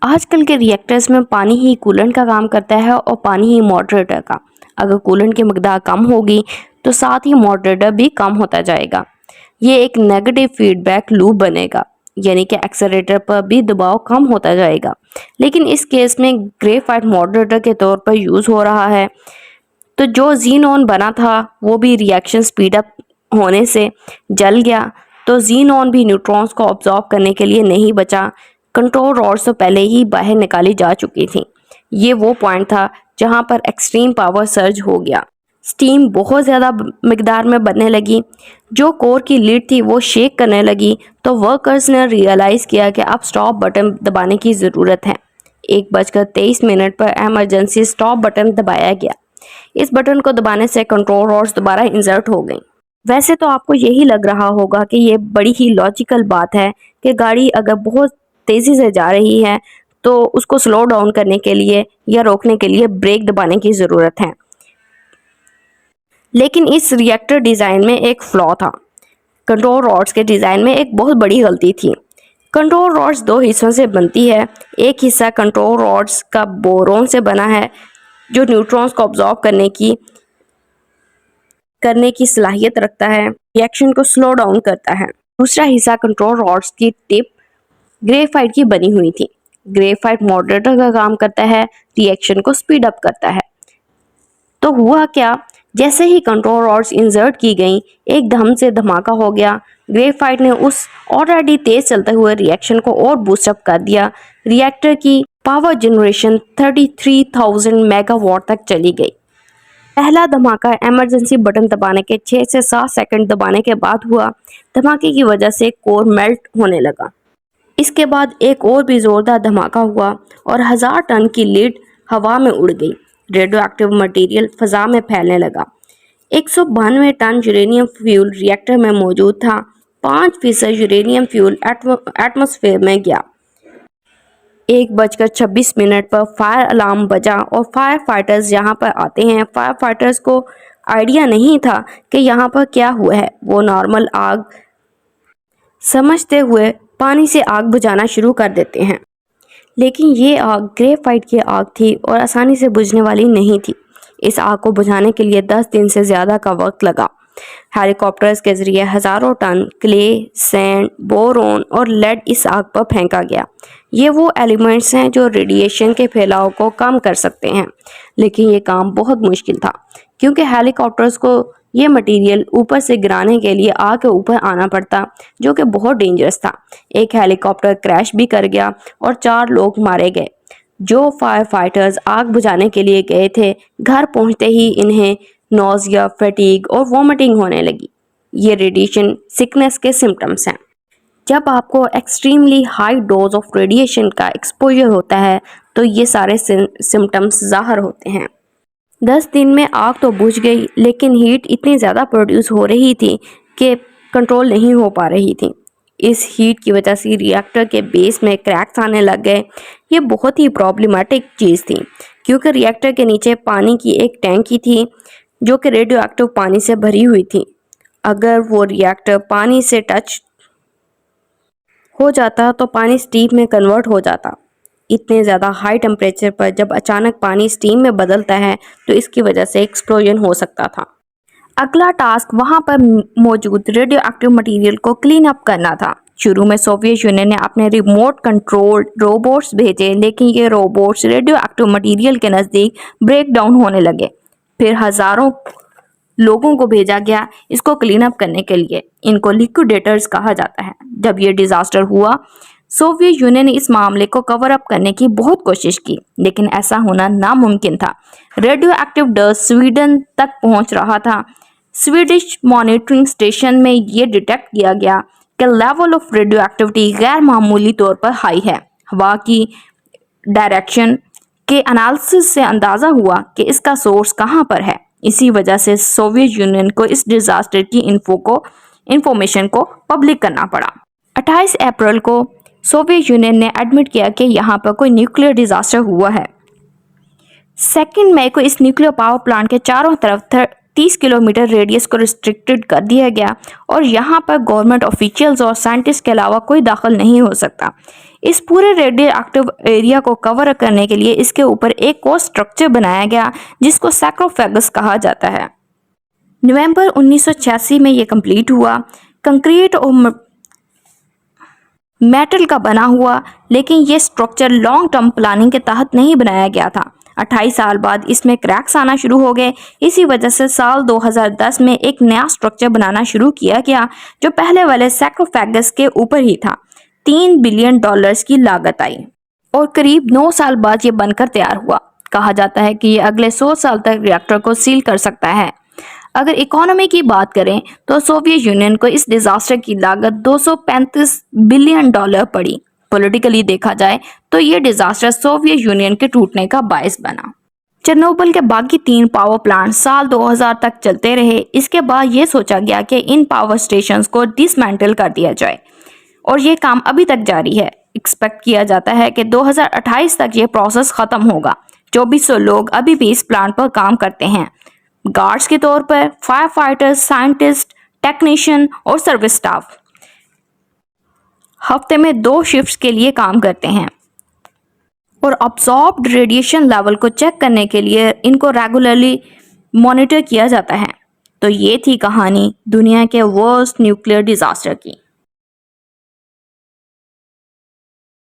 आजकल के रिएक्टर्स में पानी ही कूलेंट का काम करता है और पानी ही मॉडरेटर का। अगर कूलेंट की मकदार कम होगी तो साथ ही मॉडरेटर भी कम होता जाएगा। ये एक नेगेटिव फीडबैक लूप बनेगा, यानी कि एक्सेलरेटर पर भी दबाव कम होता जाएगा। लेकिन इस केस में ग्रेफाइट मॉडरेटर के तौर पर यूज़ हो रहा है, तो जो ज़ीनॉन बना था वो भी रिएक्शन स्पीड अप होने से जल गया। तो ज़ीनॉन भी न्यूट्रॉन्स को ऑब्जॉर्ब करने के लिए नहीं बचा। कंट्रोल रॉड्स तो पहले ही बाहर निकाली जा चुकी थी। ये वो पॉइंट था जहां पर एक्सट्रीम पावर सर्ज हो गया। स्टीम बहुत ज़्यादा मिकदार में बनने लगी। जो कोर की लीड थी वो शेक करने लगी। तो वर्कर्स ने रियलाइज़ किया कि अब स्टॉप बटन दबाने की ज़रूरत है। 1:23 पर एमरजेंसी स्टॉप बटन दबाया गया। इस बटन को दबाने से कंट्रोल रॉड्स दोबारा इंसर्ट हो गई। वैसे तो आपको यही लग रहा होगा कि ये बड़ी ही लॉजिकल बात है कि गाड़ी अगर बहुत तेज़ी से जा रही है तो उसको स्लो डाउन करने के लिए या रोकने के लिए ब्रेक दबाने की ज़रूरत है। लेकिन इस रिएक्टर डिज़ाइन में एक फ्लॉ था। कंट्रोल रॉड्स के डिज़ाइन में एक बहुत बड़ी गलती थी। कंट्रोल रॉड्स दो हिस्सों से बनती है। एक हिस्सा कंट्रोल रॉड्स का बोरोन से बना है जो न्यूट्रॉन्स को ऑब्जॉर्ब करने की सलाहियत रखता है, रिएक्शन को स्लो डाउन करता है। दूसरा हिस्सा कंट्रोल रॉड्स की टिप ग्रेफाइट की बनी हुई थी। ग्रेफाइट मॉडरेटर का काम करता है, रिएक्शन को स्पीड अप करता है। तो हुआ क्या, जैसे ही कंट्रोल रॉड्स इंसर्ट की गई एकदम से धमाका हो गया। ग्रेफाइट ने उस ऑलरेडी तेज चलते हुए रिएक्शन को और बूस्टअप कर दिया। रिएक्टर की पावर जनरेशन 33,000 मेगावाट तक चली गई। पहला धमाका इमरजेंसी बटन दबाने के 6 से 7 सेकंड दबाने के बाद हुआ। धमाके की वजह से कोर मेल्ट होने लगा। इसके बाद एक और भी जोरदार धमाका हुआ और 1000 टन की लीड हवा में उड़ गई। रेडियो एक्टिव मटेरियल फजा में फैलने लगा। 192 टन यूरेनियम फ्यूल रिएक्टर में मौजूद था। 5% यूरेनियम फ्यूल एटमॉस्फेयर में गया। 1:26 पर फायर अलार्म बजा और फायर फाइटर्स यहाँ पर आते हैं। फायर फाइटर्स को आइडिया नहीं था कि यहाँ पर क्या हुआ है। वो नॉर्मल आग समझते हुए पानी से आग बुझाना शुरू कर देते हैं। लेकिन ये आग ग्रेफाइट की आग थी और आसानी से बुझने वाली नहीं थी। इस आग को बुझाने के लिए 10 दिन से ज़्यादा का वक्त लगा। हेलीकॉप्टर्स के जरिए हज़ारों टन क्ले, सैंड, बोरोन और लेड इस आग पर फेंका गया। ये वो एलिमेंट्स हैं जो रेडिएशन के फैलाव को कम कर सकते हैं। लेकिन ये काम बहुत मुश्किल था क्योंकि हेलीकॉप्टर्स को ये मटेरियल ऊपर से गिराने के लिए आग के ऊपर आना पड़ता, जो कि बहुत डेंजरस था। एक हेलीकॉप्टर क्रैश भी कर गया और 4 लोग मारे गए। जो फायर फाइटर्स आग बुझाने के लिए गए थे, घर पहुंचते ही इन्हें नोजिया, फैटीग और वॉमिटिंग होने लगी। ये रेडिएशन सिकनेस के सिम्टम्स हैं। जब आपको extremely high dose of radiation का एक्सपोजर होता है तो ये सारे सिम्टम्स ज़ाहिर होते हैं। 10 दिन में आग तो बुझ गई, लेकिन हीट इतनी ज़्यादा प्रोड्यूस हो रही थी कि कंट्रोल नहीं हो पा रही थी। इस हीट की वजह से रिएक्टर के बेस में क्रैक्स आने लग गए। ये बहुत ही प्रॉब्लमेटिक चीज़ थी क्योंकि रिएक्टर के नीचे पानी की एक टैंकी थी जो कि रेडियो एक्टिव पानी से भरी हुई थी। अगर वो रिएक्टर पानी से टच हो जाता तो पानी स्टीम में कन्वर्ट हो जाता। इतने ज़्यादा हाई टेम्परेचर पर जब अचानक पानी स्टीम में बदलता है तो इसकी वजह से एक्सप्लोजन हो सकता था। अगला टास्क वहां पर मौजूद रेडियो एक्टिव मटेरियल को क्लीन अप करना था। शुरू में सोवियत यूनियन ने अपने रिमोट कंट्रोल्ड रोबोट्स भेजे, लेकिन ये रोबोट्स रेडियो एक्टिव मटेरियल के नज़दीक ब्रेक डाउन होने लगे। फिर हज़ारों लोगों को भेजा गया इसको क्लीन अप करने के लिए। इनको लिक्विडेटर्स कहा जाता है। जब ये डिज़ास्टर हुआ, सोवियत यूनियन ने इस मामले को कवर अप करने की बहुत कोशिश की, लेकिन ऐसा होना नामुमकिन था। रेडियो एक्टिव डस्ट स्वीडन तक पहुंच रहा था। स्वीडिश मॉनिटरिंग स्टेशन में ये डिटेक्ट किया गया कि लेवल ऑफ रेडियो एक्टिविटी गैर मामूली तौर पर हाई है। हवा की डायरेक्शन के एनालिसिस से अंदाज़ा हुआ कि इसका सोर्स कहाँ पर है। इसी वजह से सोवियत यूनियन को इस डिज़ास्टर की इंफॉर्मेशन को पब्लिक करना पड़ा। 28 अप्रैल को सोवियत यूनियन ने एडमिट किया कि यहाँ पर कोई न्यूक्लियर डिज़ास्टर हुआ है। 2 मई को इस न्यूक्लियर पावर प्लांट के चारों तरफ 30 किलोमीटर रेडियस को रिस्ट्रिक्टेड कर दिया गया और यहाँ पर गवर्नमेंट ऑफिशियल्स और साइंटिस्ट के अलावा कोई दाखिल नहीं हो सकता। इस पूरे रेडियो एक्टिव एरिया को कवर करने के लिए इसके ऊपर एक और स्ट्रक्चर बनाया गया जिसको सैक्रोफेगस कहा जाता है। नवंबर 1986 में ये कंप्लीट हुआ। कंक्रीट और मेटल का बना हुआ, लेकिन ये स्ट्रक्चर लॉन्ग टर्म प्लानिंग के तहत नहीं बनाया गया था। 28 साल बाद इसमें क्रैक्स आना शुरू हो गए। इसी वजह से साल 2010 में एक नया स्ट्रक्चर बनाना शुरू किया गया जो पहले वाले सैक्रोफेगस के ऊपर ही था। $3 बिलियन की लागत आई और करीब 9 साल बाद ये बनकर तैयार हुआ। कहा जाता है कि ये अगले 100 साल तक रिएक्टर को सील कर सकता है। अगर इकोनॉमी की बात करें तो सोवियत यूनियन को इस डिजास्टर की लागत $235 बिलियन पड़ी। पॉलिटिकली देखा जाए तो ये डिजास्टर सोवियत यूनियन के टूटने का बायस बना। चेरनोबिल के बाकी 3 पावर प्लांट साल 2000 तक चलते रहे। इसके बाद ये सोचा गया कि इन पावर स्टेशंस को डिसमेंटल कर दिया जाए और ये काम अभी तक जारी है। एक्सपेक्ट किया जाता है कि 2028 तक ये प्रोसेस खत्म होगा। 2400 लोग अभी भी इस प्लांट पर काम करते हैं, गार्ड्स के तौर पर, फायर फाइटर्स, साइंटिस्ट, टेक्नीशियन और सर्विस स्टाफ। हफ्ते में 2 शिफ्ट्स के लिए काम करते हैं और अब्सॉर्ब्ड रेडिएशन लेवल को चेक करने के लिए इनको रेगुलरली मॉनिटर किया जाता है। तो ये थी कहानी दुनिया के वर्स्ट न्यूक्लियर डिजास्टर की।